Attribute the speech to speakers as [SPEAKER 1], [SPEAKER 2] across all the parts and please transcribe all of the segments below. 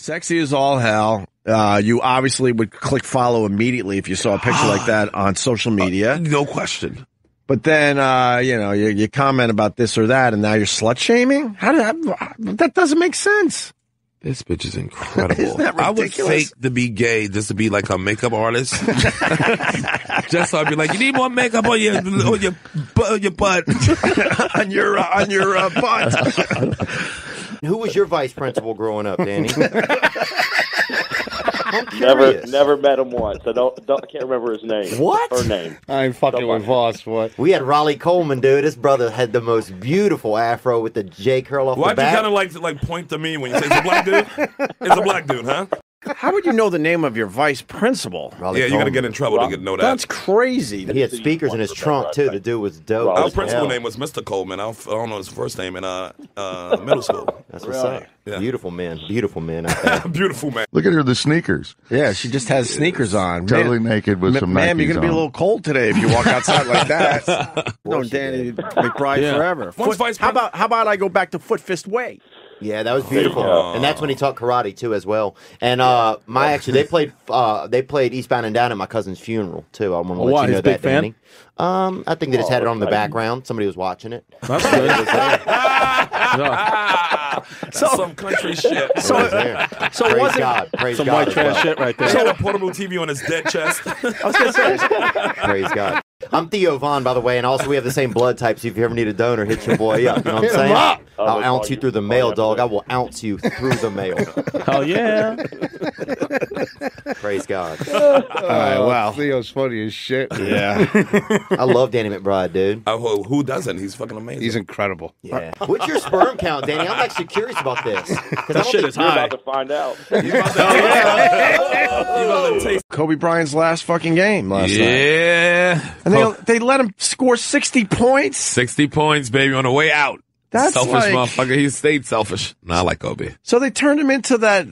[SPEAKER 1] Sexy as all hell. You obviously would click follow immediately if you saw a picture like that on social media.
[SPEAKER 2] No question.
[SPEAKER 1] But then, you comment about this or that, and now you're slut shaming? That doesn't make sense.
[SPEAKER 2] This bitch is incredible.
[SPEAKER 1] Isn't that
[SPEAKER 2] I would
[SPEAKER 1] ridiculous?
[SPEAKER 2] fake to be gay just to be like a makeup artist. Just so I'd be like, you need more makeup on your butt.
[SPEAKER 1] on your butt.
[SPEAKER 3] Who was your vice principal growing up, Danny? I'm curious.
[SPEAKER 4] Never met him once. I can't remember his name.
[SPEAKER 3] What?
[SPEAKER 4] Her name.
[SPEAKER 5] I ain't fucking with Voss. What?
[SPEAKER 3] We had Raleigh Coleman, dude. His brother had the most beautiful afro with the J curl off the
[SPEAKER 2] Why'd you
[SPEAKER 3] back.
[SPEAKER 2] kind of like point to me when you say it's a black dude? It's a black dude, huh?
[SPEAKER 1] How would you know the name of your vice principal?
[SPEAKER 3] Raleigh
[SPEAKER 2] Yeah, you got to
[SPEAKER 3] Coleman.
[SPEAKER 2] get in trouble to know that.
[SPEAKER 1] That's crazy.
[SPEAKER 3] He had speakers in his trunk too. The dude was dope.
[SPEAKER 2] Our
[SPEAKER 3] as
[SPEAKER 2] principal
[SPEAKER 3] hell.
[SPEAKER 2] name was Mr. Coleman. I don't know his first name in middle school.
[SPEAKER 3] That's what's up.
[SPEAKER 2] Yeah.
[SPEAKER 3] Beautiful man. Beautiful man. out there.
[SPEAKER 2] Beautiful man.
[SPEAKER 6] Look at her, the sneakers.
[SPEAKER 1] Yeah, she just has sneakers on.
[SPEAKER 6] Totally naked with some
[SPEAKER 1] Ma'am,
[SPEAKER 6] Nikes
[SPEAKER 1] you're going to be a
[SPEAKER 6] on.
[SPEAKER 1] little cold today if you walk outside like that. No, Danny McBride forever. How about I go back to Foot Fist Way?
[SPEAKER 3] Yeah, that was beautiful, and that's when he taught karate too, as well. And they played Eastbound and Down at my cousin's funeral too. I want to let you know that, Danny. I think they just had it on in the background. Somebody was watching it.
[SPEAKER 5] That's good.
[SPEAKER 2] That's some country shit.
[SPEAKER 1] So
[SPEAKER 3] Praise God. Praise
[SPEAKER 5] Some
[SPEAKER 3] God
[SPEAKER 5] white
[SPEAKER 3] as
[SPEAKER 5] trash
[SPEAKER 3] well.
[SPEAKER 5] shit right there.
[SPEAKER 2] He had a portable TV on his dead chest.
[SPEAKER 1] I was going to say,
[SPEAKER 3] Praise God. I'm Theo Vaughn, by the way, and also we have the same blood type, so if you ever need a donor, hit your boy up. You know what I'm saying? I'll ounce you through the mail, dog. I will ounce you through the mail.
[SPEAKER 5] Hell yeah.
[SPEAKER 3] Praise God.
[SPEAKER 1] all right, wow.
[SPEAKER 5] Theo's funny as shit.
[SPEAKER 1] Yeah.
[SPEAKER 3] I love Danny McBride, dude.
[SPEAKER 2] Who doesn't? He's fucking amazing.
[SPEAKER 5] He's incredible.
[SPEAKER 3] Yeah. What's your sperm count, Danny? I'm actually curious about this.
[SPEAKER 5] That shit is
[SPEAKER 4] You're
[SPEAKER 5] high.
[SPEAKER 4] about to find out.
[SPEAKER 1] Kobe Bryant's last fucking game last night.
[SPEAKER 2] Yeah.
[SPEAKER 1] And they let him score 60 points?
[SPEAKER 2] 60 points, baby, on the way out.
[SPEAKER 1] That's
[SPEAKER 2] selfish
[SPEAKER 1] like,
[SPEAKER 2] motherfucker. He stayed selfish. Not like Opie.
[SPEAKER 1] So they turned him into that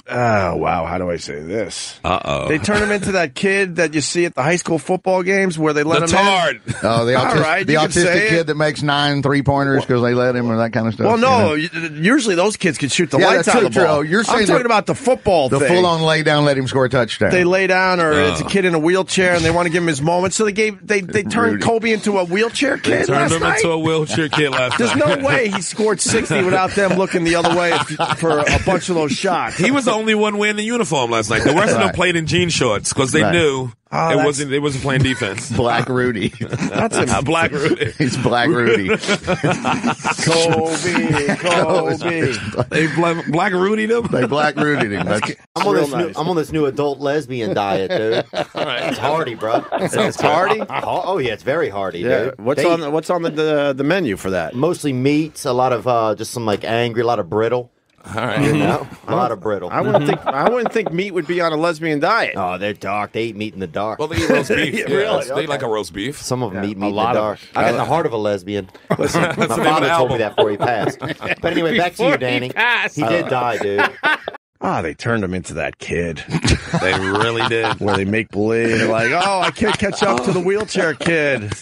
[SPEAKER 1] wow, how do I say this?
[SPEAKER 2] Uh-oh.
[SPEAKER 1] They turned him into that kid that you see at the high school football games where they let
[SPEAKER 2] The
[SPEAKER 1] him
[SPEAKER 2] tard.
[SPEAKER 6] Oh, the
[SPEAKER 1] All right, you can say
[SPEAKER 6] autistic
[SPEAKER 1] it.
[SPEAKER 6] kid that makes 9 3-pointers because they let him or that kind of stuff.
[SPEAKER 1] Well, no,
[SPEAKER 6] you know?
[SPEAKER 1] usually those kids can shoot the
[SPEAKER 6] Yeah,
[SPEAKER 1] lights
[SPEAKER 6] that's
[SPEAKER 1] out of the
[SPEAKER 6] true,
[SPEAKER 1] ball.
[SPEAKER 6] Joe. You're saying
[SPEAKER 1] I'm talking
[SPEAKER 6] the-
[SPEAKER 1] about the football
[SPEAKER 6] The
[SPEAKER 1] thing.
[SPEAKER 6] full-on lay down, let him score a touchdown.
[SPEAKER 1] They lay down, or it's a kid in a wheelchair, and they want to give him his moment. So they turned
[SPEAKER 6] Rudy.
[SPEAKER 1] Kobe into a wheelchair kid
[SPEAKER 2] Turned
[SPEAKER 1] last
[SPEAKER 2] him
[SPEAKER 1] night.
[SPEAKER 2] into a wheelchair kid last
[SPEAKER 1] There's
[SPEAKER 2] night.
[SPEAKER 1] no way he scored 60 without them looking the other way for a bunch of those shots.
[SPEAKER 2] He was the only one wearing the uniform last night. The rest of them
[SPEAKER 6] Right.
[SPEAKER 2] played in jean shorts because they
[SPEAKER 6] Right.
[SPEAKER 2] knew
[SPEAKER 1] Oh,
[SPEAKER 2] they wasn't playing defense.
[SPEAKER 6] Black Rudy.
[SPEAKER 1] That's a
[SPEAKER 2] Black Rudy.
[SPEAKER 6] He's Black Rudy.
[SPEAKER 1] Kobe.
[SPEAKER 2] They Black Rudy them.
[SPEAKER 6] They Black Rudy him. That's,
[SPEAKER 3] I'm on this new adult lesbian diet, dude. It's hearty, bro.
[SPEAKER 1] It's hardy.
[SPEAKER 3] Oh yeah, it's very hearty,
[SPEAKER 1] Yeah.
[SPEAKER 3] dude.
[SPEAKER 1] What's on the menu for that?
[SPEAKER 3] Mostly meats, a lot of just some like angry, a lot of brittle.
[SPEAKER 2] All right.
[SPEAKER 3] You know, a lot of brittle.
[SPEAKER 1] I wouldn't think meat would be on a lesbian diet.
[SPEAKER 3] Oh, they're dark. They eat meat in the dark.
[SPEAKER 2] Well, they eat roast beef.
[SPEAKER 1] Yeah,
[SPEAKER 2] Yeah,
[SPEAKER 1] really?
[SPEAKER 2] They like a roast beef.
[SPEAKER 3] Some of them eat meat in the
[SPEAKER 1] lot of
[SPEAKER 3] dark. I got the heart of a lesbian.
[SPEAKER 2] Listen,
[SPEAKER 3] My father told me that before he passed. But anyway, back to you, Danny. He did die, dude.
[SPEAKER 1] They turned him into that kid
[SPEAKER 2] They really did.
[SPEAKER 1] where they make believe like, oh, I can't catch up to the wheelchair kid.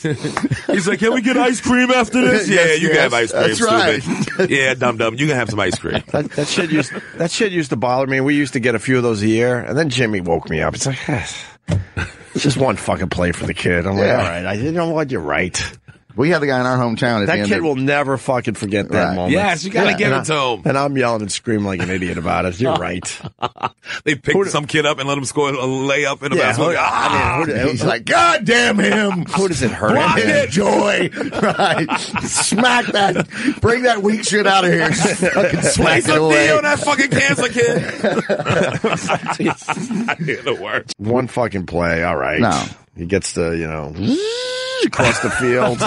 [SPEAKER 2] He's like, can we get ice cream after this? Yeah,
[SPEAKER 6] Yes,
[SPEAKER 2] you can have ice cream,
[SPEAKER 6] that's right.
[SPEAKER 2] stupid. Yeah, dum you can have some ice cream.
[SPEAKER 1] That shit used to bother me. We used to get a few of those a year, and then Jimmy woke me up. It's like, it's just one fucking play for the kid. I'm like, all right, you know what? You're right.
[SPEAKER 6] we had the guy in our hometown at the
[SPEAKER 1] That
[SPEAKER 6] end
[SPEAKER 1] kid
[SPEAKER 6] of,
[SPEAKER 1] will never fucking forget that
[SPEAKER 6] Right.
[SPEAKER 1] moment.
[SPEAKER 2] Yes, you gotta give
[SPEAKER 1] and
[SPEAKER 2] it to him.
[SPEAKER 1] And I'm yelling and screaming like an idiot about it. You're right.
[SPEAKER 2] They picked some kid up and let him score a layup in the basketball.
[SPEAKER 6] He's like, God damn him.
[SPEAKER 1] Who does it hurt?
[SPEAKER 6] Block it, Joy. Right. Smack that. Bring that weak shit out of here. Fucking
[SPEAKER 2] Play
[SPEAKER 6] smack it
[SPEAKER 2] some
[SPEAKER 6] away.
[SPEAKER 2] D on that fucking cancer kid. I hear the words.
[SPEAKER 1] One fucking play, all right.
[SPEAKER 6] No.
[SPEAKER 1] He gets to, across the field.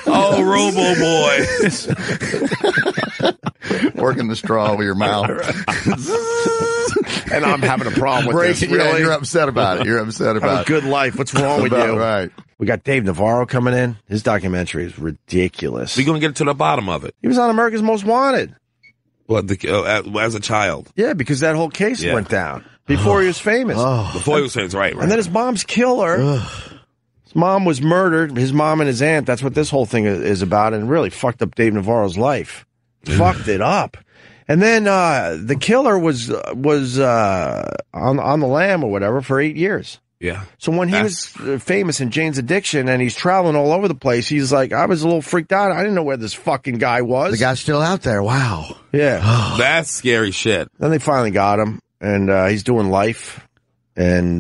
[SPEAKER 2] Oh, Robo Boy.
[SPEAKER 6] Working the straw with your mouth.
[SPEAKER 1] And I'm having a problem with
[SPEAKER 6] Breaking,
[SPEAKER 1] this. Really?
[SPEAKER 6] you're upset about it. You're upset
[SPEAKER 1] Have
[SPEAKER 6] about
[SPEAKER 1] a good life. What's wrong with
[SPEAKER 6] About
[SPEAKER 1] you?
[SPEAKER 6] right.
[SPEAKER 1] We got Dave Navarro coming in. His documentary is ridiculous.
[SPEAKER 2] We're going to get to the bottom of it.
[SPEAKER 1] He was on America's Most Wanted.
[SPEAKER 2] What, as a child?
[SPEAKER 1] Yeah, because that whole case
[SPEAKER 2] Yeah.
[SPEAKER 1] went down before he was famous.
[SPEAKER 2] Before he was saying it's right.
[SPEAKER 1] And then his mom's killer. His mom was murdered. His mom and his aunt. That's what this whole thing is about. And really fucked up Dave Navarro's life. Fucked it up. And then the killer was on the lam or whatever for 8 years.
[SPEAKER 2] Yeah.
[SPEAKER 1] So when he was famous in Jane's Addiction and he's traveling all over the place, he's like, I was a little freaked out. I didn't know where this fucking guy was.
[SPEAKER 6] The guy's still out there. Wow.
[SPEAKER 1] Yeah.
[SPEAKER 2] That's scary shit.
[SPEAKER 1] Then they finally got him, and he's doing life. And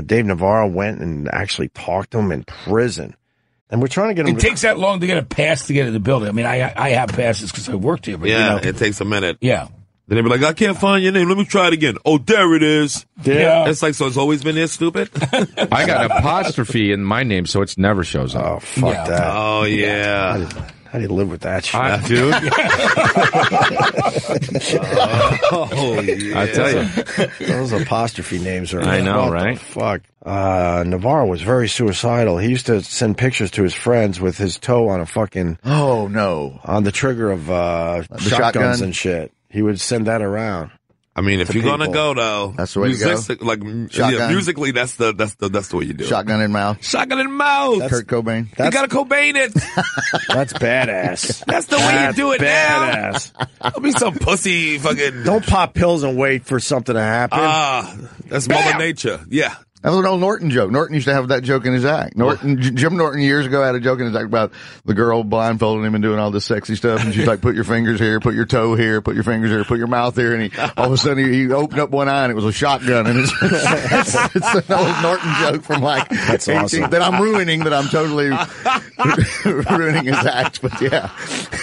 [SPEAKER 1] Dave Navarro went and actually talked to him in prison. And we're trying to get him.
[SPEAKER 7] It takes that long to get a pass to get in the building. I mean, I have passes because I worked here. But,
[SPEAKER 2] Yeah, it takes a minute.
[SPEAKER 7] Yeah.
[SPEAKER 2] Then they be like, I can't find your name. Let me try it again. Oh, there it is.
[SPEAKER 7] Yeah.
[SPEAKER 2] It's like, so it's always been this stupid?
[SPEAKER 8] I got an apostrophe in my name, so it never shows up.
[SPEAKER 1] Oh, fuck that.
[SPEAKER 2] Oh, yeah.
[SPEAKER 1] How do you live with that shit?
[SPEAKER 8] Dude.
[SPEAKER 2] Oh, yeah.
[SPEAKER 8] I tell you.
[SPEAKER 1] Those apostrophe names are.
[SPEAKER 8] I know,
[SPEAKER 1] what
[SPEAKER 8] right?
[SPEAKER 1] The fuck. Navarro was very suicidal. He used to send pictures to his friends with his toe on a fucking.
[SPEAKER 6] Oh, no.
[SPEAKER 1] On the trigger of shotguns
[SPEAKER 6] shotgun?
[SPEAKER 1] and shit. He would send that around.
[SPEAKER 2] I mean, if
[SPEAKER 1] to
[SPEAKER 2] you're gonna
[SPEAKER 1] people.
[SPEAKER 2] go though,
[SPEAKER 6] That's the way to go.
[SPEAKER 2] Like,
[SPEAKER 6] Shotgun.
[SPEAKER 2] musically, that's the way you do it.
[SPEAKER 6] Shotgun in mouth.
[SPEAKER 2] Shotgun in mouth.
[SPEAKER 6] Kurt Cobain.
[SPEAKER 2] You gotta Cobain it.
[SPEAKER 1] That's badass.
[SPEAKER 2] That's the way you do it
[SPEAKER 1] badass.
[SPEAKER 2] now. Don't be some pussy fucking.
[SPEAKER 1] Don't pop pills and wait for something to happen.
[SPEAKER 2] That's Mother Nature. Yeah.
[SPEAKER 6] That was an old Norton joke. Norton used to have that joke in his act. Jim Norton years ago had a joke in his act about the girl blindfolding him and doing all this sexy stuff. And she's like, put your fingers here, put your toe here, put your fingers here, put your mouth here. And all of a sudden he opened up one eye and it was a shotgun. And it's an old Norton joke from like,
[SPEAKER 1] that's awesome.
[SPEAKER 6] That I'm ruining, that I'm totally ruining his act. But yeah.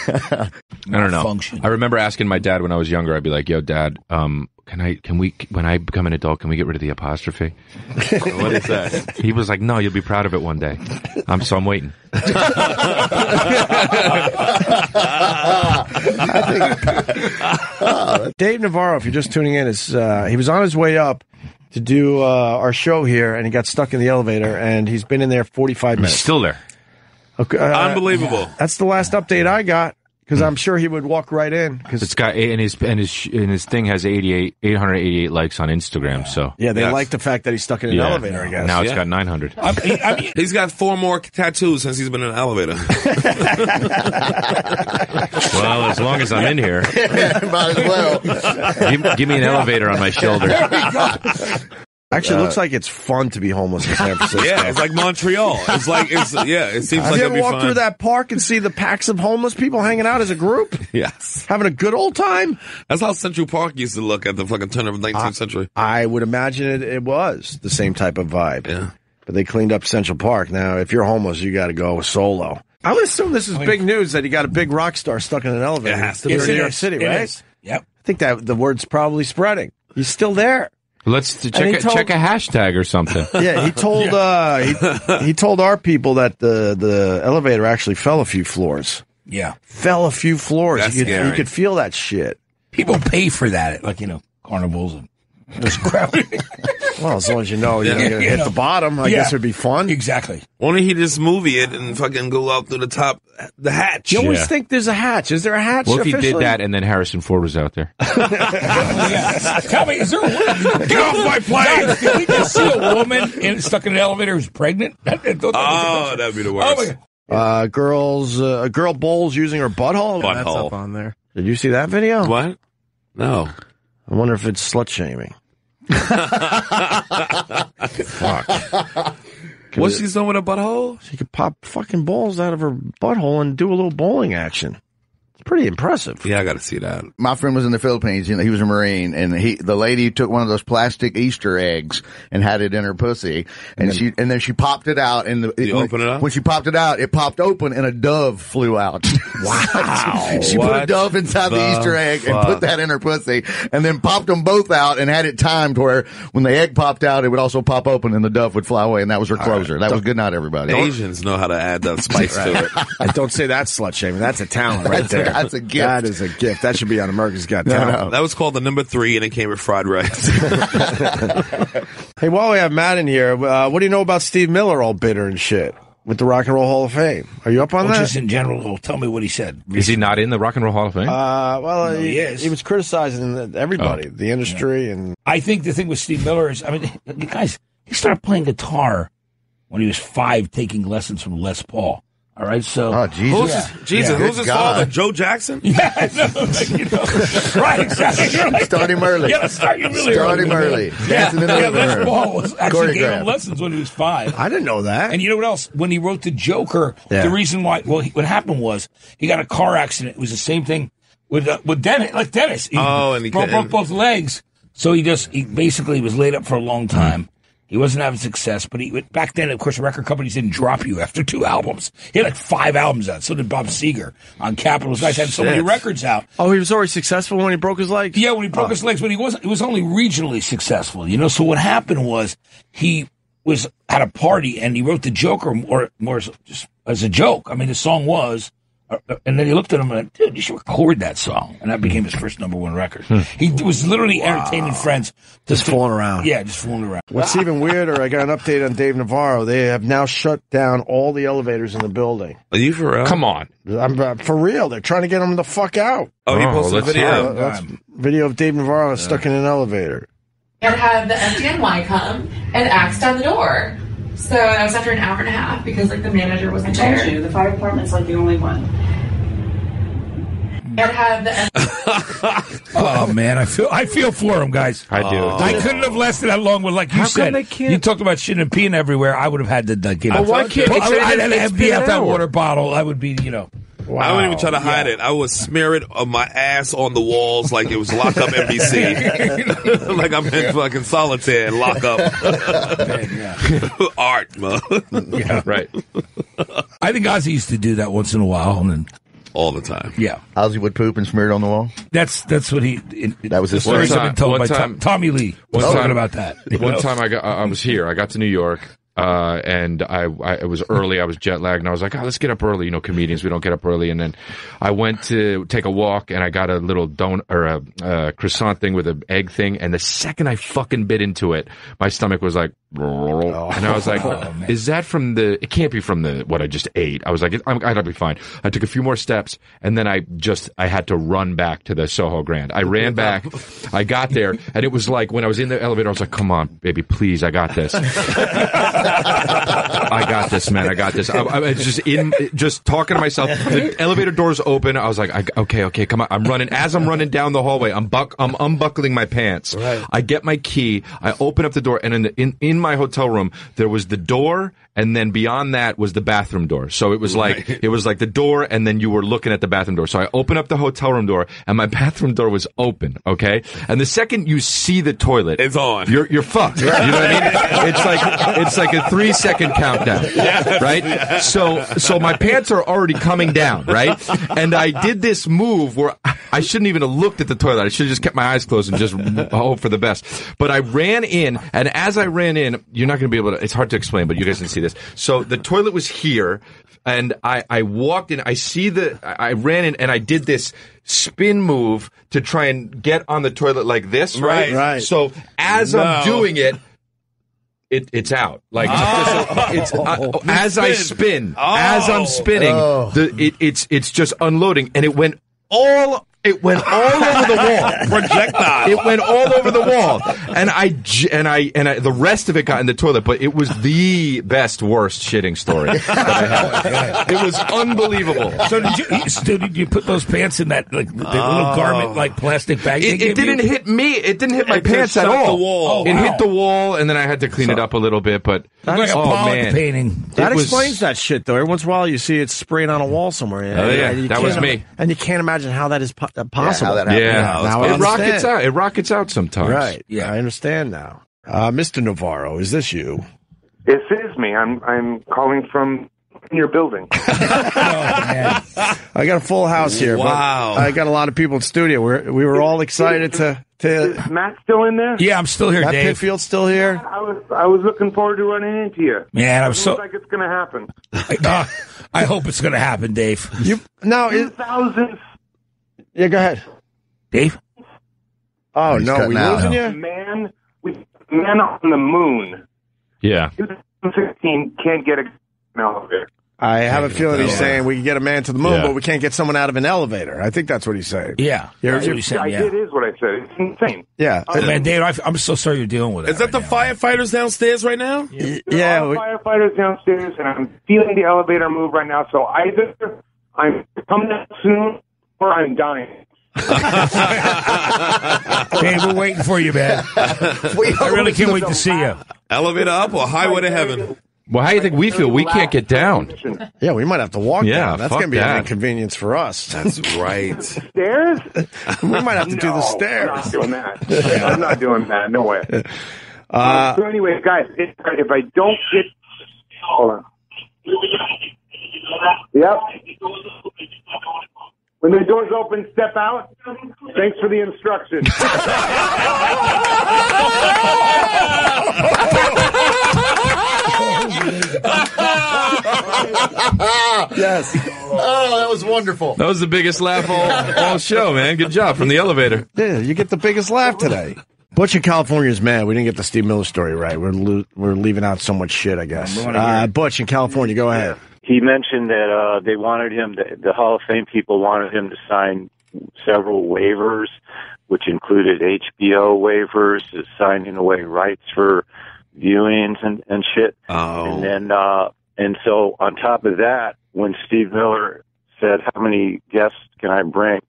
[SPEAKER 8] I don't know. I remember asking my dad when I was younger, I'd be like, yo, Dad, can we, when I become an adult, can we get rid of the apostrophe?
[SPEAKER 2] What is that?
[SPEAKER 8] He was like, no, you'll be proud of it one day. I'm waiting.
[SPEAKER 1] Dave Navarro, if you're just tuning in, is he was on his way up to do our show here, and he got stuck in the elevator, and he's been in there 45 minutes.
[SPEAKER 8] He's still there.
[SPEAKER 1] Okay,
[SPEAKER 2] Unbelievable.
[SPEAKER 1] That's the last update I got. Because I'm sure he would walk right in. Cause
[SPEAKER 8] it's got and his thing has 888 likes on Instagram. So
[SPEAKER 1] yeah, they like the fact that he's stuck in an elevator. I guess
[SPEAKER 8] now it's got 900.
[SPEAKER 7] I mean,
[SPEAKER 2] he's got 4 more tattoos since he's been in an elevator.
[SPEAKER 8] Well, as long as I'm in here,
[SPEAKER 6] might as well.
[SPEAKER 8] Give me an elevator on my shoulder.
[SPEAKER 7] There we go.
[SPEAKER 1] Actually, it looks like it's fun to be homeless in San Francisco.
[SPEAKER 2] Yeah, it's like Montreal. It seems
[SPEAKER 1] Have
[SPEAKER 2] like
[SPEAKER 1] you
[SPEAKER 2] it'd
[SPEAKER 1] ever
[SPEAKER 2] be
[SPEAKER 1] walked
[SPEAKER 2] fun.
[SPEAKER 1] through that park and see the packs of homeless people hanging out as a group?
[SPEAKER 2] Yes.
[SPEAKER 1] Having a good old time?
[SPEAKER 2] That's how Central Park used to look at the fucking turn of the 19th century.
[SPEAKER 1] I would imagine it was the same type of vibe.
[SPEAKER 2] Yeah.
[SPEAKER 1] But they cleaned up Central Park. Now, if you're homeless, you got to go solo. I would assume this is big news that you got a big rock star stuck in an elevator.
[SPEAKER 2] It has to
[SPEAKER 1] Here
[SPEAKER 2] be.
[SPEAKER 1] in New York City,
[SPEAKER 7] It
[SPEAKER 1] right?
[SPEAKER 7] is. Yep.
[SPEAKER 1] I think that the word's probably spreading. He's still there.
[SPEAKER 8] Let's check a hashtag or something.
[SPEAKER 1] Yeah, he told he told our people that the elevator actually fell a few floors.
[SPEAKER 7] Yeah.
[SPEAKER 1] Fell a few floors.
[SPEAKER 2] That's
[SPEAKER 1] You
[SPEAKER 2] scary.
[SPEAKER 1] could feel that shit.
[SPEAKER 7] People pay for that at, like, carnivals and this crap.
[SPEAKER 1] Well, as long as you know you're going to hit the bottom, I guess it'd be fun.
[SPEAKER 7] Exactly.
[SPEAKER 2] Why don't he just movie it and fucking go out through the top, the hatch?
[SPEAKER 1] You always think there's a hatch. Is there a hatch?
[SPEAKER 8] Well, if he
[SPEAKER 1] officially?
[SPEAKER 8] did that and then Harrison Ford was out there.
[SPEAKER 7] Yeah. Tell me, is there
[SPEAKER 2] Get off my plane!
[SPEAKER 7] Did we just see a woman stuck in an elevator who's pregnant?
[SPEAKER 2] Oh, that'd be the worst.
[SPEAKER 7] Oh, my God.
[SPEAKER 1] A girl bowls using her butthole.
[SPEAKER 2] Butthole.
[SPEAKER 1] That's up on there. Did you see that video?
[SPEAKER 2] What? No.
[SPEAKER 1] I wonder if it's slut shaming. Fuck.
[SPEAKER 2] What's she doing with a butthole?
[SPEAKER 1] She could pop fucking balls out of her butthole and do a little bowling action. It's pretty impressive.
[SPEAKER 2] Yeah, I got to see that.
[SPEAKER 6] My friend was in the Philippines. He was a Marine, and the lady took one of those plastic Easter eggs and had it in her pussy, and then she popped it out, and
[SPEAKER 2] open it up?
[SPEAKER 6] When she popped it out, it popped open, and a dove flew out. Wow! She put a dove inside the Easter egg and put that in her pussy, and then popped them both out and had it timed where when the egg popped out, it would also pop open, and the dove would fly away, and that was her closer. That was good night, everybody.
[SPEAKER 2] Asians know how to add that spice to it.
[SPEAKER 1] And don't say that's slut shaming. That's a talent right there.
[SPEAKER 6] That's a gift.
[SPEAKER 1] That is a gift. That should be on America's Got Talent.
[SPEAKER 6] No.
[SPEAKER 2] That was called the number 3, and it came with fried rice.
[SPEAKER 1] Hey, while we have Matt in here, what do you know about Steve Miller all bitter and shit with the Rock and Roll Hall of Fame? Are you up on that?
[SPEAKER 7] Just in general, tell me what he said.
[SPEAKER 8] Is he not in the Rock and Roll Hall of Fame?
[SPEAKER 1] Well,
[SPEAKER 7] he is.
[SPEAKER 1] He was criticizing everybody, the industry, and
[SPEAKER 7] I think the thing with Steve Miller is, you guys, he started playing guitar when he was 5, taking lessons from Les Paul. All right, so
[SPEAKER 2] who's his father? Joe Jackson?
[SPEAKER 7] Yeah, I know. Right, exactly.
[SPEAKER 6] Start him early.
[SPEAKER 7] Yeah, let's start him really
[SPEAKER 6] Start him early. Dancing in the living
[SPEAKER 7] Les
[SPEAKER 6] room.
[SPEAKER 7] Paul was actually gave him lessons when he was 5.
[SPEAKER 1] I didn't know that.
[SPEAKER 7] And you know what else? When he wrote the Joker, the reason why, what happened was he got a car accident. It was the same thing with Dennis. Like Dennis, he
[SPEAKER 2] and he
[SPEAKER 7] broke both legs. So he basically was laid up for a long time. He wasn't having success, but back then, of course, record companies didn't drop you after 2 albums. He had like 5 albums out. So did Bob Seger on Capitol. Those guys had so many records out.
[SPEAKER 1] Oh, he was already successful when he broke his legs?
[SPEAKER 7] Yeah, when he broke his legs, but he was only regionally successful, you know? So what happened was he was at a party and he wrote the Joker more just as a joke. I mean, the song was, and then he looked at him and went, dude, you should record that song. And that became his first #1 record. He was literally entertaining friends.
[SPEAKER 1] Just fooling around.
[SPEAKER 7] Yeah, just fooling around.
[SPEAKER 1] What's even weirder, I got an update on Dave Navarro. They have now shut down all the elevators in the building.
[SPEAKER 2] Are you for real?
[SPEAKER 8] Come on.
[SPEAKER 1] I'm for real. They're trying to get him the fuck out.
[SPEAKER 2] Oh, he posted a video.
[SPEAKER 1] That's video of Dave Navarro stuck in an elevator.
[SPEAKER 9] And had the FDNY come and axe down the door. So that was after an hour and a half because like the manager wasn't there.
[SPEAKER 10] I told you, the fire department's like the only one.
[SPEAKER 9] And had the
[SPEAKER 7] Oh man, I feel for him, guys.
[SPEAKER 8] I do.
[SPEAKER 7] I couldn't have lasted that long, but like you said, you talked about shitting and peeing everywhere. I would have had to give it.
[SPEAKER 8] Why can't
[SPEAKER 7] I'd have empty out that water bottle. I would be,
[SPEAKER 2] Wow. I wouldn't even try to hide it. I would smear it on my ass on the walls like it was Lock Up NBC. Like I'm in fucking solitaire and Lock Up. Art, man.
[SPEAKER 7] Yeah,
[SPEAKER 8] right.
[SPEAKER 7] I think Ozzy used to do that once in a while, and then
[SPEAKER 2] all the time.
[SPEAKER 7] Yeah,
[SPEAKER 6] Ozzy would poop and smear it on the wall.
[SPEAKER 7] That's what he.
[SPEAKER 6] That was his
[SPEAKER 7] stories
[SPEAKER 6] story.
[SPEAKER 7] have been told by Tommy Lee. Was talking about that.
[SPEAKER 8] One time I was here. I got to New York. And it was early. I was jet lagged, and I was like, let's get up early. You know, comedians, we don't get up early. And then I went to take a walk, and I got a little donut or a croissant thing with an egg thing. And the second I fucking bit into it, my stomach was like, and I was like, is that from it can't be from what I just ate. I was like, I'd be fine. I took a few more steps, and then I had to run back to the Soho Grand. I ran back. I got there, and it was like when I was in the elevator, I was like, come on, baby, please, I got this. I got this, man. I got this. I was just talking to myself. The elevator doors open. I was like, okay, come on. I'm running. As I'm running down the hallway, I'm unbuckling my pants. Right. I get my key. I open up the door, and in my hotel room, there was the door, and then beyond that was the bathroom door. So it was like the door, and then you were looking at the bathroom door. So I open up the hotel room door, and my bathroom door was open. Okay, and the second you see the toilet,
[SPEAKER 2] it's on.
[SPEAKER 8] You're fucked. You know what I mean? It's like a 3-second countdown, right? Yeah. So my pants are already coming down, right? And I did this move where I shouldn't even have looked at the toilet. I should have just kept my eyes closed and just hope for the best. But I ran in, and as I ran in, you're not going to be able to. It's hard to explain, but you guys can see this. So the toilet was here, and I walked in. I ran in, and I did this spin move to try and get on the toilet like this, right?
[SPEAKER 1] Right.
[SPEAKER 8] So as I'm doing it. It's out. Like as I spin, as I'm spinning, it's just unloading, and it went all over the wall.
[SPEAKER 2] Projectile.
[SPEAKER 8] It went all over the wall, and I the rest of it got in the toilet. But it was the worst shitting story that I had. It was unbelievable.
[SPEAKER 7] So did you put those pants in that like the little garment like plastic bag?
[SPEAKER 8] It didn't hit me. It didn't hit my pants at all.
[SPEAKER 2] The wall.
[SPEAKER 8] It hit the wall, and then I had to clean it up a little bit. But
[SPEAKER 7] like a Pollock painting.
[SPEAKER 1] That explains that shit, though. Every once in a while, you see it spraying on a wall somewhere.
[SPEAKER 8] That was me.
[SPEAKER 1] And you can't imagine how that is possible.
[SPEAKER 8] It rockets out. It rockets out sometimes.
[SPEAKER 1] Right. Yeah, I understand now. Mr. Navarro, is this you?
[SPEAKER 11] This is me. I'm calling from your building.
[SPEAKER 1] I got a full house here.
[SPEAKER 2] Wow.
[SPEAKER 1] I got a lot of people in studio. We were all excited to.
[SPEAKER 11] Is Matt still in there?
[SPEAKER 7] Yeah, I'm still here,
[SPEAKER 1] Matt
[SPEAKER 7] Dave.
[SPEAKER 1] Pitfield's still here.
[SPEAKER 11] I was looking forward to running into you.
[SPEAKER 7] Man,
[SPEAKER 11] it looks like it's going to happen.
[SPEAKER 7] I hope it's going to happen, Dave.
[SPEAKER 11] 2000.
[SPEAKER 1] Yeah, go ahead,
[SPEAKER 7] Dave.
[SPEAKER 1] Oh no, we losing you?
[SPEAKER 11] Man on the moon.
[SPEAKER 8] Yeah.
[SPEAKER 11] 2016 can't get an elevator.
[SPEAKER 1] I have a feeling he's saying we can get a man to the moon, but we can't get someone out of an elevator. I think that's what he's saying.
[SPEAKER 7] Yeah.
[SPEAKER 1] That's
[SPEAKER 7] what he's saying,
[SPEAKER 11] It is what I said. It's insane.
[SPEAKER 1] Yeah.
[SPEAKER 7] Man, Dave, I'm so sorry you're dealing with that.
[SPEAKER 2] Is that the firefighters downstairs right now?
[SPEAKER 11] There are firefighters downstairs, and I'm feeling the elevator move right now. So either I'm coming out soon or I'm dying.
[SPEAKER 7] Dave, we're waiting for you, man. I really can't wait to see you.
[SPEAKER 2] Elevator up or highway to heaven?
[SPEAKER 8] Well, how do you think we feel? We can't get down.
[SPEAKER 1] Yeah, we might have to walk down. That's going to be an
[SPEAKER 8] that.
[SPEAKER 1] inconvenience for us.
[SPEAKER 2] That's right.
[SPEAKER 11] Stairs?
[SPEAKER 1] We might have to do the stairs.
[SPEAKER 11] I'm not doing that. I'm not doing that. No way. So anyway, guys, if I don't get... Hold on. Yep. When the doors open, step out. Thanks for the instructions.
[SPEAKER 1] Yes.
[SPEAKER 6] Oh, that was wonderful.
[SPEAKER 8] That was the biggest laugh all show, man. Good job from the elevator.
[SPEAKER 1] Yeah, you get the biggest laugh today. Butch in California is mad. We didn't get the Steve Miller story right. We're leaving out so much shit, I guess. Butch in California, go ahead.
[SPEAKER 12] He mentioned that they wanted him, the Hall of Fame people wanted him to sign several waivers, which included HBO waivers, signing away rights for viewings and shit.
[SPEAKER 2] Oh.
[SPEAKER 12] And then, and so on top of that, when Steve Miller said, how many guests can I bring?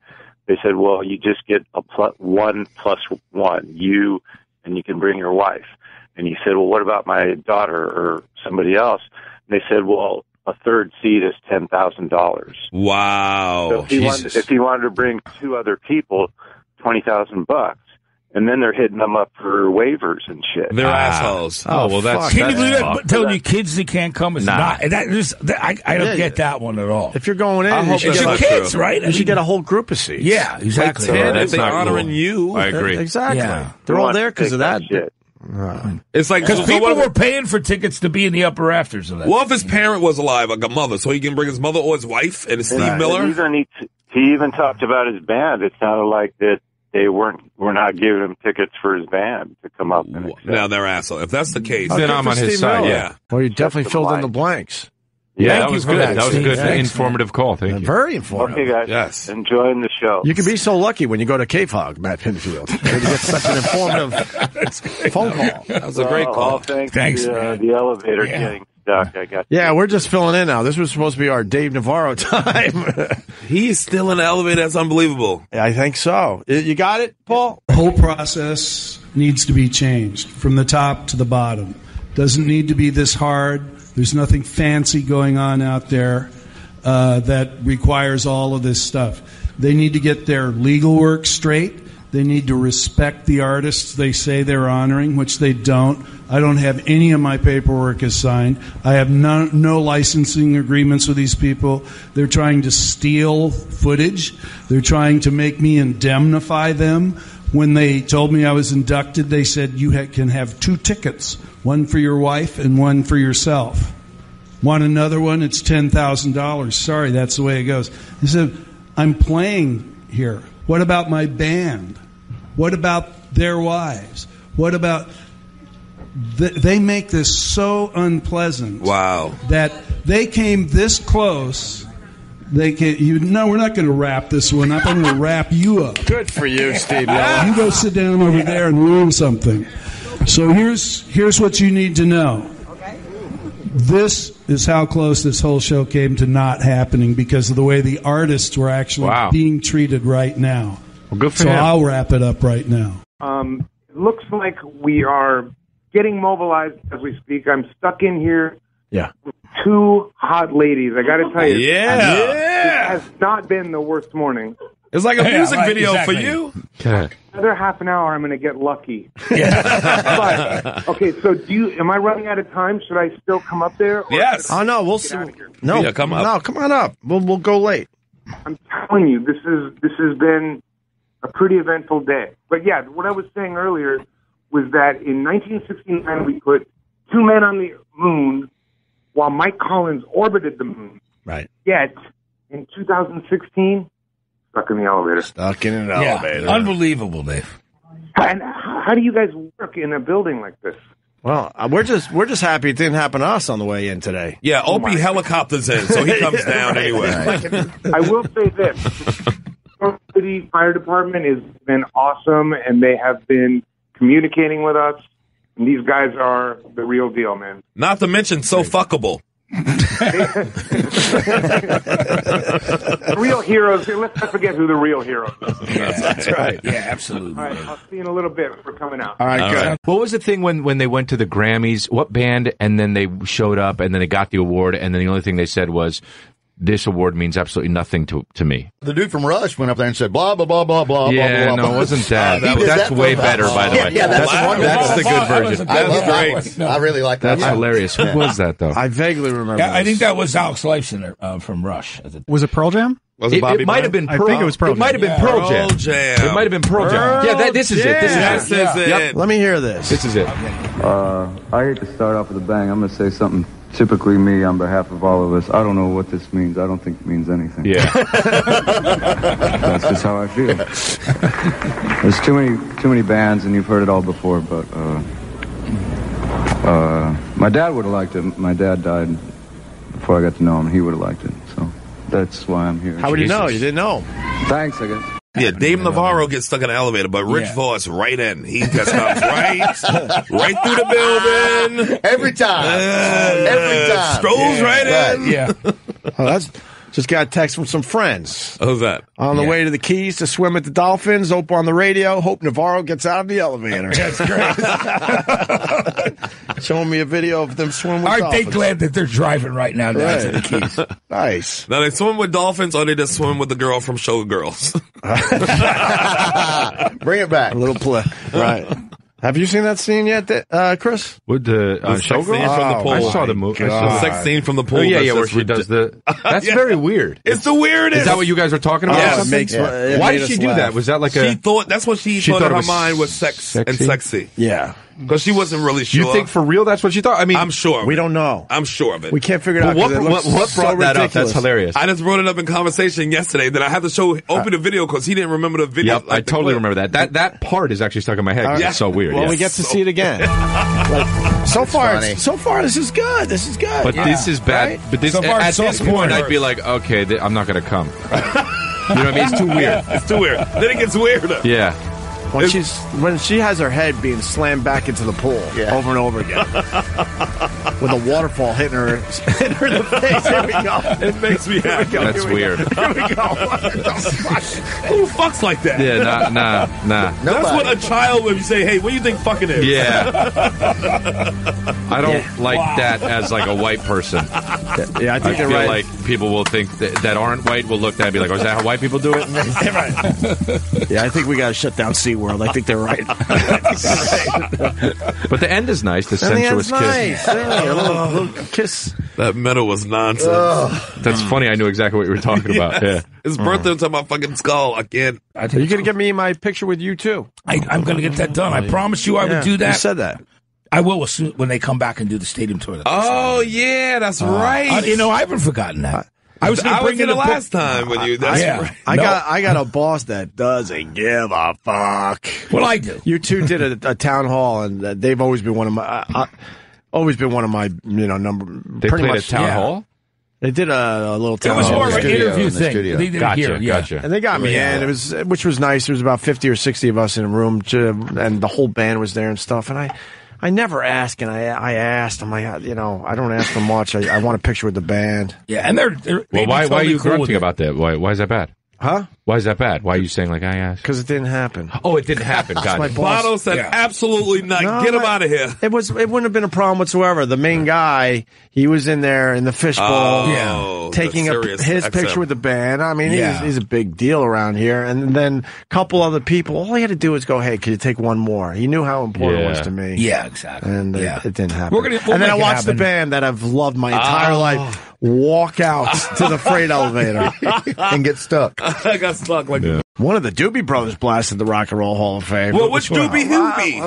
[SPEAKER 12] They said, well, you just get one plus one, you, and you can bring your wife. And he said, well, what about my daughter or somebody else? And they said, well, a third seat is $10,000.
[SPEAKER 2] Wow.
[SPEAKER 12] So if he wanted to bring two other people, $20,000. And then they're hitting them up for waivers and shit.
[SPEAKER 2] They're assholes.
[SPEAKER 8] Oh, well, that's...
[SPEAKER 7] Can you believe that? Telling your kids they can't come is not... I don't get that one at all.
[SPEAKER 1] If you're going in,
[SPEAKER 7] it's your kids, right?
[SPEAKER 1] You should get a whole group of seats.
[SPEAKER 7] Yeah, exactly.
[SPEAKER 2] If they're honoring you.
[SPEAKER 8] I agree.
[SPEAKER 1] Exactly.
[SPEAKER 7] Yeah.
[SPEAKER 1] They're all there because of that.
[SPEAKER 12] Shit.
[SPEAKER 2] It's like...
[SPEAKER 7] Because people were paying for tickets to be in the upper rafters of that.
[SPEAKER 2] What if his parent was alive, like a mother, so he can bring his mother or his wife and Steve Miller?
[SPEAKER 12] And he even talked about his band. It sounded like that they were not giving him tickets for his band to come up. And
[SPEAKER 2] now they're assholes. If that's the case,
[SPEAKER 8] then I'm on his side. Yeah.
[SPEAKER 1] Well, you definitely filled in the blanks.
[SPEAKER 8] Yeah, that was good. That was a good, informative call. Thank you.
[SPEAKER 1] Very informative.
[SPEAKER 12] Okay, guys.
[SPEAKER 2] Yes.
[SPEAKER 12] Enjoying the show.
[SPEAKER 1] You can be so lucky when you go to KFOG, Matt Pinfield. You get such an informative phone call.
[SPEAKER 2] That was a great call.
[SPEAKER 12] Thanks to the elevator getting stuck. I got.
[SPEAKER 1] Yeah, we're just filling in now. This was supposed to be our Dave Navarro time.
[SPEAKER 2] He's still in the elevator. That's unbelievable.
[SPEAKER 1] I think so. You got it, Paul?
[SPEAKER 13] The whole process needs to be changed from the top to the bottom. Doesn't need to be this hard. There's nothing fancy going on out there that requires all of this stuff. They need to get their legal work straight. They need to respect the artists they say they're honoring, which they don't. I don't have any of my paperwork is signed. I have no licensing agreements with these people. They're trying to steal footage. They're trying to make me indemnify them. When they told me I was inducted, they said you can have 2 tickets, one for your wife and one for yourself. Want another one? It's $10,000. Sorry, that's the way it goes. They said, I'm playing here. What about my band? What about their wives? What about... They make this so unpleasant.
[SPEAKER 2] Wow.
[SPEAKER 13] That they came this close... we're not going to wrap this one up. I'm going to wrap you up.
[SPEAKER 1] Good for you, Steve.
[SPEAKER 13] You go sit down over there and learn something. So here's what you need to know. This is how close this whole show came to not happening because of the way the artists were actually being treated right now.
[SPEAKER 8] Well, good for
[SPEAKER 13] him.
[SPEAKER 8] So
[SPEAKER 13] I'll wrap it up right now.
[SPEAKER 11] It looks like we are getting mobilized as we speak. I'm stuck in here.
[SPEAKER 1] Yeah.
[SPEAKER 11] 2 hot ladies. I got to tell you.
[SPEAKER 2] Yeah.
[SPEAKER 11] It has not been the worst morning.
[SPEAKER 2] It's like a music video for you.
[SPEAKER 11] Another half an hour, I'm going to get lucky. But, okay, so am I running out of time? Should I still come up there?
[SPEAKER 2] Yes.
[SPEAKER 1] Oh, no, we'll see. No,
[SPEAKER 2] come up.
[SPEAKER 1] No, come on up. We'll go late.
[SPEAKER 11] I'm telling you, this has been a pretty eventful day. But yeah, what I was saying earlier was that in 1969 we put 2 men on the moon while Mike Collins orbited the moon.
[SPEAKER 1] Right.
[SPEAKER 11] Yet, in 2016, stuck in the elevator.
[SPEAKER 1] Stuck in an elevator.
[SPEAKER 7] Unbelievable, Dave.
[SPEAKER 11] And how do you guys work in a building like this?
[SPEAKER 1] Well, we're just happy it didn't happen to us on the way in today.
[SPEAKER 2] Yeah, Opie helicopters in, so he comes down anyway.
[SPEAKER 11] I will say this. New York City Fire Department has been awesome, and they have been communicating with us. And these guys are the real deal, man.
[SPEAKER 2] Not to mention so fuckable.
[SPEAKER 11] Real heroes. Let's not forget who the real heroes are.
[SPEAKER 7] That's right. Yeah, absolutely.
[SPEAKER 11] All right, I'll see you in a little bit. We're coming out.
[SPEAKER 1] All right, good.
[SPEAKER 8] What was the thing when they went to the Grammys? What band? And then they showed up, and then they got the award, and then the only thing they said was, "This award means absolutely nothing to me."
[SPEAKER 6] The dude from Rush went up there and said, blah, blah, blah, blah, blah,
[SPEAKER 8] Yeah,
[SPEAKER 6] blah, blah,
[SPEAKER 8] no,
[SPEAKER 6] blah.
[SPEAKER 8] it wasn't that.
[SPEAKER 6] He did
[SPEAKER 8] That's
[SPEAKER 6] that
[SPEAKER 8] way
[SPEAKER 6] for-
[SPEAKER 8] better, by the way.
[SPEAKER 6] Yeah,
[SPEAKER 8] That's the good version.
[SPEAKER 6] I love that
[SPEAKER 2] great.
[SPEAKER 6] one. I really like that.
[SPEAKER 8] That's hilarious. Who was that, though?
[SPEAKER 1] I vaguely remember.
[SPEAKER 7] Yeah, I
[SPEAKER 1] this.
[SPEAKER 7] think that was Alex Lifeson from Rush.
[SPEAKER 14] Was it Pearl Jam?
[SPEAKER 2] Was it Bobby
[SPEAKER 8] It might have been
[SPEAKER 14] I
[SPEAKER 8] Pearl.
[SPEAKER 14] think it was Pearl
[SPEAKER 8] It might have been
[SPEAKER 14] Jam.
[SPEAKER 8] Pearl Jam.
[SPEAKER 2] Pearl Jam.
[SPEAKER 8] It might have been Pearl Jam. Yeah, this is it.
[SPEAKER 2] This is it.
[SPEAKER 8] Yep.
[SPEAKER 1] Let me hear this.
[SPEAKER 8] This is it.
[SPEAKER 15] I hate to start off with a bang. I'm going to say something typically me on behalf of all of us. I don't know what this means. I don't think it means anything.
[SPEAKER 8] Yeah.
[SPEAKER 15] That's just how I feel. There's too many bands, and you've heard it all before, but my dad would have liked it. My dad died before I got to know him. He would have liked it. So that's why I'm here.
[SPEAKER 1] How would you know? You didn't know.
[SPEAKER 15] Thanks, I guess.
[SPEAKER 2] Yeah, Dave Navarro gets stuck in an elevator, but Rich Voss right in. He just comes right through the building.
[SPEAKER 6] Every time. Every time.
[SPEAKER 2] Strolls right in.
[SPEAKER 7] Yeah.
[SPEAKER 1] Oh, that's just got a text from some friends.
[SPEAKER 2] Who's that?
[SPEAKER 1] On the way to the Keys to swim at the Dolphins, Hope on the radio, Hope Navarro gets out of the elevator.
[SPEAKER 7] That's great.
[SPEAKER 1] Showing me a video of them swimming with
[SPEAKER 7] Aren't they
[SPEAKER 1] dolphins.
[SPEAKER 7] glad that they're driving right now down to the
[SPEAKER 1] Right.
[SPEAKER 7] Keys?
[SPEAKER 1] Nice.
[SPEAKER 2] Now they swim with dolphins, or they just swim with the girl from Showgirls.
[SPEAKER 6] Bring it back.
[SPEAKER 1] A little play. Right. Have you seen that scene yet, Chris?
[SPEAKER 8] With the
[SPEAKER 2] sex scene from the pool.
[SPEAKER 8] I saw the movie.
[SPEAKER 2] The sex scene from the pool.
[SPEAKER 8] Oh, yeah,
[SPEAKER 2] that
[SPEAKER 8] yeah, where
[SPEAKER 2] says
[SPEAKER 8] she does the... That's very weird.
[SPEAKER 2] It's the weirdest.
[SPEAKER 8] Is that what you guys were talking about?
[SPEAKER 2] Yes.
[SPEAKER 8] or something?
[SPEAKER 1] Makes- it
[SPEAKER 8] Why
[SPEAKER 1] made
[SPEAKER 8] did she
[SPEAKER 1] us
[SPEAKER 8] do
[SPEAKER 1] laugh.
[SPEAKER 8] that? Was that like a...
[SPEAKER 2] She thought that's what she thought
[SPEAKER 8] thought
[SPEAKER 2] in
[SPEAKER 8] it
[SPEAKER 2] her
[SPEAKER 8] was
[SPEAKER 2] mind was sex and sexy.
[SPEAKER 1] Yeah.
[SPEAKER 2] Because she wasn't really sure.
[SPEAKER 8] You think for real that's what she thought? I mean...
[SPEAKER 2] I'm sure.
[SPEAKER 1] We don't know.
[SPEAKER 2] I'm sure of it.
[SPEAKER 1] We can't figure it out.
[SPEAKER 8] But
[SPEAKER 1] 'cause it looks
[SPEAKER 8] what
[SPEAKER 1] so
[SPEAKER 8] brought that up?
[SPEAKER 1] ridiculous.
[SPEAKER 8] That's hilarious.
[SPEAKER 2] I just brought it up in conversation yesterday. Then I had to show Opie the video because he didn't remember the video.
[SPEAKER 8] Yep, I totally remember that. That part is actually stuck in my head 'cause it's so weird.
[SPEAKER 1] Well,
[SPEAKER 8] yeah.
[SPEAKER 1] we get to see it again. So far, this is good. This is good.
[SPEAKER 8] But this is bad.
[SPEAKER 1] Right?
[SPEAKER 8] But this
[SPEAKER 7] So far,
[SPEAKER 8] at
[SPEAKER 7] so
[SPEAKER 8] this
[SPEAKER 7] good.
[SPEAKER 8] point, I'd be like, okay, I'm not going to come. You know what I mean? It's too weird.
[SPEAKER 2] It's too weird. Then it gets weirder.
[SPEAKER 8] Yeah.
[SPEAKER 1] When she has her head being slammed back into the pool over and over again, with a waterfall hitting her in the face. Here we go.
[SPEAKER 2] It makes me happy.
[SPEAKER 8] That's weird.
[SPEAKER 1] Here we go.
[SPEAKER 2] Who fucks like that?
[SPEAKER 8] Yeah, nah.
[SPEAKER 2] That's what a child would say. Hey, what do you think fucking is?
[SPEAKER 8] Yeah. I don't like that as like a white person.
[SPEAKER 1] Yeah, I think
[SPEAKER 8] I
[SPEAKER 1] they're
[SPEAKER 8] feel
[SPEAKER 1] right.
[SPEAKER 8] like people will think that aren't white will look at that and be like, oh, is that how white people do it?
[SPEAKER 1] Yeah, I think we got to shut down SeaWorld. I think they're right.
[SPEAKER 8] But the end is nice, the
[SPEAKER 1] And the
[SPEAKER 8] sensuous
[SPEAKER 1] end's
[SPEAKER 8] kiss.
[SPEAKER 1] nice. Yeah, a little kiss.
[SPEAKER 2] That medal was nonsense.
[SPEAKER 8] That's funny. I knew exactly what you were talking about. Yeah.
[SPEAKER 2] His birthday was on my fucking skull. I can't.
[SPEAKER 1] Are you going to get me my picture with you, too?
[SPEAKER 7] I'm going to get that done. I promise you I would do that.
[SPEAKER 1] You said that.
[SPEAKER 7] I will as soon when they come back and do the stadium tour.
[SPEAKER 2] Oh, yeah, that's right.
[SPEAKER 7] I haven't forgotten that. I was going to bring
[SPEAKER 2] in the
[SPEAKER 7] book.
[SPEAKER 2] last time with you. That's right.
[SPEAKER 1] I got a boss that doesn't give a fuck.
[SPEAKER 7] Well, I do.
[SPEAKER 1] You two did a town hall, and they've always been one of my number.
[SPEAKER 8] They
[SPEAKER 1] pretty
[SPEAKER 8] played
[SPEAKER 1] much,
[SPEAKER 8] a town hall?
[SPEAKER 1] They did a little
[SPEAKER 7] It
[SPEAKER 1] town
[SPEAKER 7] was
[SPEAKER 1] hall.
[SPEAKER 7] more of an interview
[SPEAKER 6] in the
[SPEAKER 7] thing.
[SPEAKER 6] studio.
[SPEAKER 7] They did it here, yeah.
[SPEAKER 8] Gotcha.
[SPEAKER 1] And they got me in. It was, which was nice. There was about 50 or 60 of us in a room, and the whole band was there and stuff. And I never ask, and I asked. I'm like, I don't ask for much. I want a picture with the band.
[SPEAKER 7] Yeah, and they're
[SPEAKER 8] Well, why are
[SPEAKER 7] totally
[SPEAKER 8] you
[SPEAKER 7] cool with
[SPEAKER 8] grunting
[SPEAKER 7] it.
[SPEAKER 8] about that? Why is that bad?
[SPEAKER 1] Huh?
[SPEAKER 8] Why is that bad? Why are you saying like I asked?
[SPEAKER 1] Because it didn't happen.
[SPEAKER 8] Oh, it didn't happen. Got
[SPEAKER 1] my
[SPEAKER 8] it.
[SPEAKER 1] boss.
[SPEAKER 2] Bono said absolutely not.
[SPEAKER 1] No,
[SPEAKER 2] Get him out of here.
[SPEAKER 1] It wouldn't have been a problem whatsoever. The main guy, he was in there in the fishbowl, taking his picture with the band. I mean, he's a big deal around here. And then a couple other people. All he had to do was go, "Hey, could you take one more?" He knew how important it was to me.
[SPEAKER 7] Yeah, exactly.
[SPEAKER 1] And it didn't happen.
[SPEAKER 7] We'll
[SPEAKER 1] and then
[SPEAKER 7] make
[SPEAKER 1] I
[SPEAKER 7] it
[SPEAKER 1] watched the
[SPEAKER 7] happen.
[SPEAKER 1] band that I've loved my entire life walk out to the freight elevator
[SPEAKER 6] and get stuck.
[SPEAKER 2] I got stuck like
[SPEAKER 1] One of the Doobie Brothers blasted the Rock and Roll Hall of Fame.
[SPEAKER 2] Well, which Doobie Hoopie?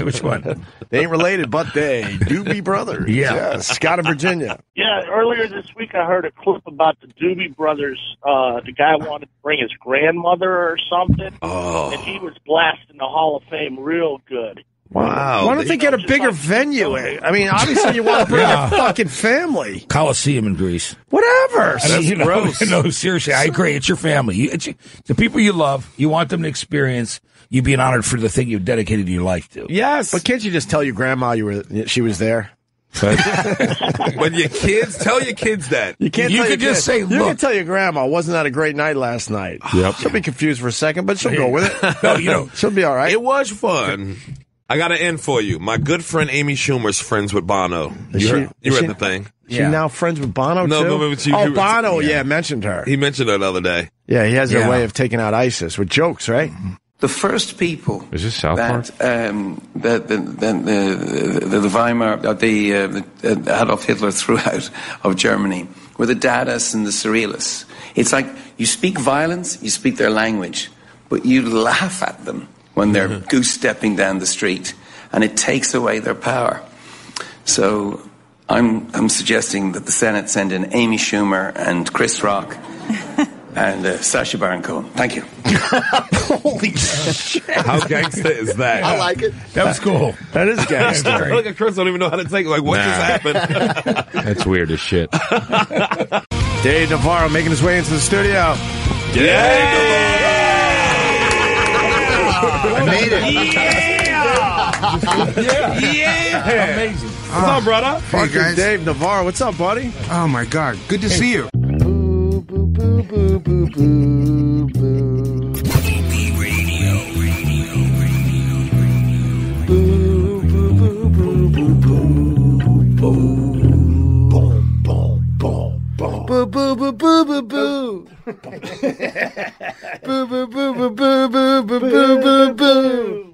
[SPEAKER 1] Which one? They ain't related, but they Doobie Brothers. Yeah, Scott of Virginia.
[SPEAKER 16] Yeah, earlier this week I heard a clip about the Doobie Brothers. The guy wanted to bring his grandmother or something, and he was blasting the Hall of Fame real good.
[SPEAKER 2] Wow.
[SPEAKER 1] Why don't they get a bigger venue? I mean, obviously you want to bring your fucking family.
[SPEAKER 7] Coliseum in Greece.
[SPEAKER 1] Whatever.
[SPEAKER 7] I mean, gross. No, seriously, I agree. It's your family. It's the people you love. You want them to experience you being honored for the thing you've dedicated your life to.
[SPEAKER 2] Yes.
[SPEAKER 1] But can't you just tell your grandma she was there?
[SPEAKER 2] When your kids, tell your kids that.
[SPEAKER 1] You can't.
[SPEAKER 7] You could just say,
[SPEAKER 1] You
[SPEAKER 7] look.
[SPEAKER 1] can tell your grandma, wasn't that a great night last night?
[SPEAKER 8] Yep.
[SPEAKER 1] She'll be confused for a second, but she'll go with it.
[SPEAKER 7] No,
[SPEAKER 1] she'll be all right.
[SPEAKER 2] It was fun. I got an end for you. My good friend Amy Schumer's friends with Bono. You read the thing.
[SPEAKER 1] She now friends with Bono,
[SPEAKER 2] No,
[SPEAKER 1] too?
[SPEAKER 2] but
[SPEAKER 1] Bono, mentioned her.
[SPEAKER 2] He mentioned her the other day.
[SPEAKER 1] Yeah, he has a way of taking out ISIS with jokes, right?
[SPEAKER 14] The first people
[SPEAKER 8] is this South Park?
[SPEAKER 14] The Weimar, the Adolf Hitler threw out of Germany were the Dadaists and the Surrealists. It's like you speak violence, you speak their language, but you laugh at them when they're goose-stepping down the street, and it takes away their power. So I'm suggesting that the Senate send in Amy Schumer and Chris Rock and Sacha Baron Cohen. Thank you.
[SPEAKER 1] Holy shit.
[SPEAKER 2] How gangster is that?
[SPEAKER 3] I like it.
[SPEAKER 7] That was cool.
[SPEAKER 1] That is gangster.
[SPEAKER 2] Look at Chris, don't even know how to take it. Like, what just happened?
[SPEAKER 8] That's weird as shit.
[SPEAKER 1] Dave Navarro making his way into the studio.
[SPEAKER 6] I made it.
[SPEAKER 2] Yeah.
[SPEAKER 7] Amazing.
[SPEAKER 2] What's up, brother?
[SPEAKER 1] Hey, guys. Dave Navarro. What's up, buddy?
[SPEAKER 17] Oh, my God. Good to see you.
[SPEAKER 6] Boo boo boo boo boo boo. Boo boo boo boo boo boo boo boo boo boo.